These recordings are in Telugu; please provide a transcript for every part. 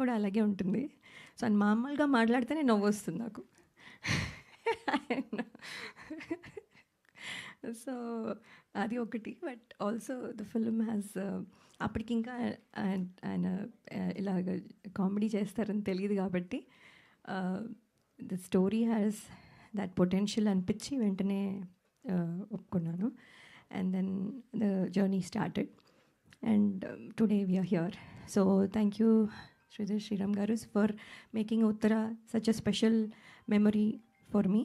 కూడా అలాగే ఉంటుంది. సో, ఆయన మామూలుగా మాట్లాడితేనే నవ్వొస్తుంది నాకు. సో, అది ఒకటి. But also the film has అప్పటికింకా ఆయన ఇలాగ కామెడీ చేస్తారని తెలీదు కాబట్టి the story has that potential అనిపించి వెంటనే ఒప్పుకున్నాను. And then the journey started. And today we are here. So thank you, Sridhar Sriram Garu, for making Uttara such a special memory for me.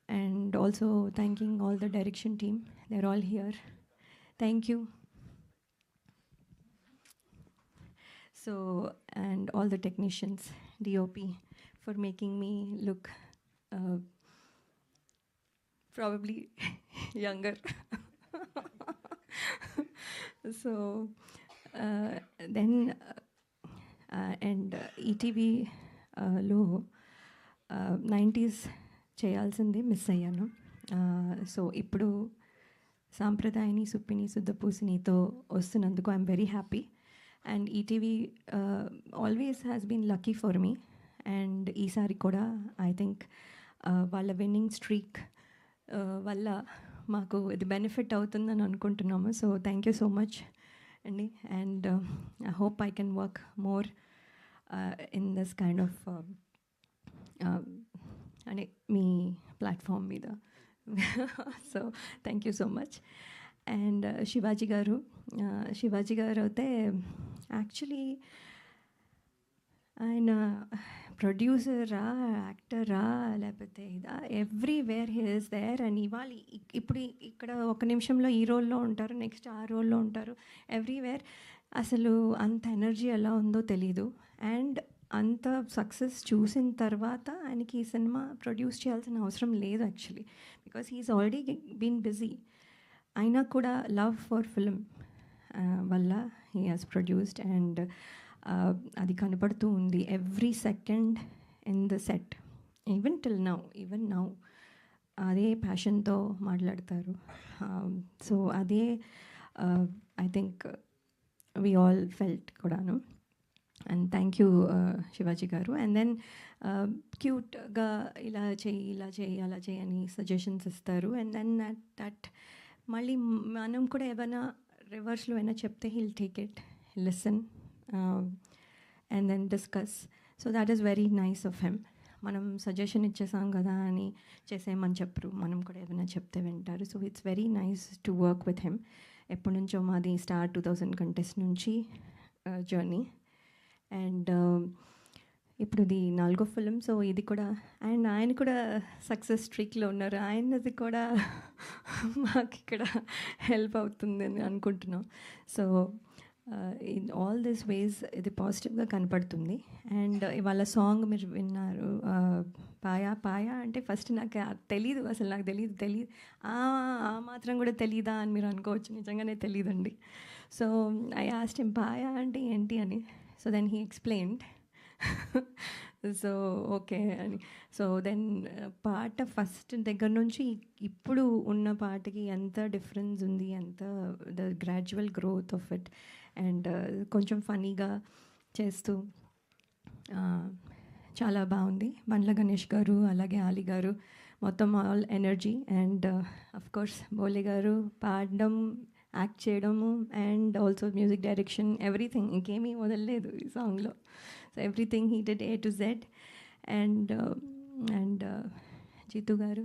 And also thanking all the direction team. They're all here. Thank you. So, and all the technicians, DOP, for making me look probably younger. So then and ఈటీవీలో 90s చేయాల్సింది మిస్ అయ్యాను. సో ఇప్పుడు సాంప్రదాయని సుప్పిని శుద్ధపూసినితో వస్తున్నందుకు I'm very happy. And ETV always has been lucky for me. And ఈసారి కూడా ఐ థింక్ వాళ్ళ విన్నింగ్ స్ట్రీక్ వల్ల మాకు ఇది బెనిఫిట్ అవుతుందని అనుకుంటున్నాము. So thank you so much అండి. And I hope I can work more in this kind of అంటే మీ ప్లాట్ఫామ్ మీద. So thank you so much. And Shivaji garu అయితే యాక్చువల్లీ ఆయన ప్రొడ్యూసరా, యాక్టరా, లేకపోతే ఇదా, everywhere he is there. And ఇవాళ ఇప్పుడు ఇక్కడ ఒక నిమిషంలో ఈ రోల్లో ఉంటారు, నెక్స్ట్ ఆ రోల్లో ఉంటారు, ఎవ్రీవేర్. అసలు అంత ఎనర్జీ ఎలా ఉందో తెలీదు. అండ్ అంత సక్సెస్ చూసిన తర్వాత ఆయనకి ఈ సినిమా ప్రొడ్యూస్ చేయాల్సిన అవసరం లేదు actually, because he is already been busy. అయినా కూడా లవ్ ఫర్ ఫిల్మ్ వల్ల హీ హాజ్ ప్రొడ్యూస్డ్. అండ్ అది కనపడుతూ ఉంది every second in the set. Even now అదే ప్యాషన్తో మాట్లాడతారు. సో అదే I think we all felt కూడాను. And thank you Shivaji garu. And then క్యూట్గా ఇలా చేయి అలా చేయి అని సజెషన్స్ ఇస్తారు. అండ్ దెన్ దట్ మళ్ళీ మనం కూడా ఏమైనా రివర్స్లో అయినా చెప్తే he'll take it, listen and then discuss. So that is very nice of him. మనం సజెషన్ ఇచ్చేసాం కదా అని చేసేయమని చెప్పరు, మనం కూడా ఏదైనా చెప్తే వింటారు. So it's very nice to work with him. ఎప్పటి నుంచో మాది స్టార్ 2000 కంటెస్ట్ నుంచి జర్నీ. అండ్ ఇప్పుడు ఇది 4వ ఫిలిం. సో ఇది కూడా అండ్ ఆయన కూడా సక్సెస్ స్ట్రీక్లో ఉన్నారు. ఆయనది కూడా మాకు ఇక్కడ హెల్ప్ అవుతుందని అనుకుంటున్నాం. సో ఇన్ ఆల్ దిస్ వేస్ ఇది పాజిటివ్గా కనపడుతుంది. అండ్ ఇవాళ సాంగ్ మీరు విన్నారు, పాయా అంటే ఫస్ట్ నాకు తెలీదు, అసలు నాకు తెలియదు ఆ మాత్రం కూడా తెలీదా అని మీరు అనుకోవచ్చు. నిజంగానే తెలియదండి. సో ఐ ఆస్క్డ్ హిమ్ పాయా అంటే ఏంటి అని. So then he explained. So okay అని. సో దెన్ పాట ఫస్ట్ దగ్గర నుంచి ఇప్పుడు ఉన్న పాటకి ఎంత డిఫరెన్స్ ఉంది, ఎంత the gradual growth of it. And కొంచెం ఫనీగా చేస్తూ చాలా బాగుంది. బండ్ల గణేష్ గారు అలాగే ఆలి గారు మొత్తం ఆల్ ఎనర్జీ. అండ్ అఫ్కోర్స్ బోలే గారు పాడడం, యాక్ట్ చేయడము, and also music direction, everything. ఇంకేమీ వదలలేదు ఈ సాంగ్లో. So everything he did A to Z. And Jitu గారు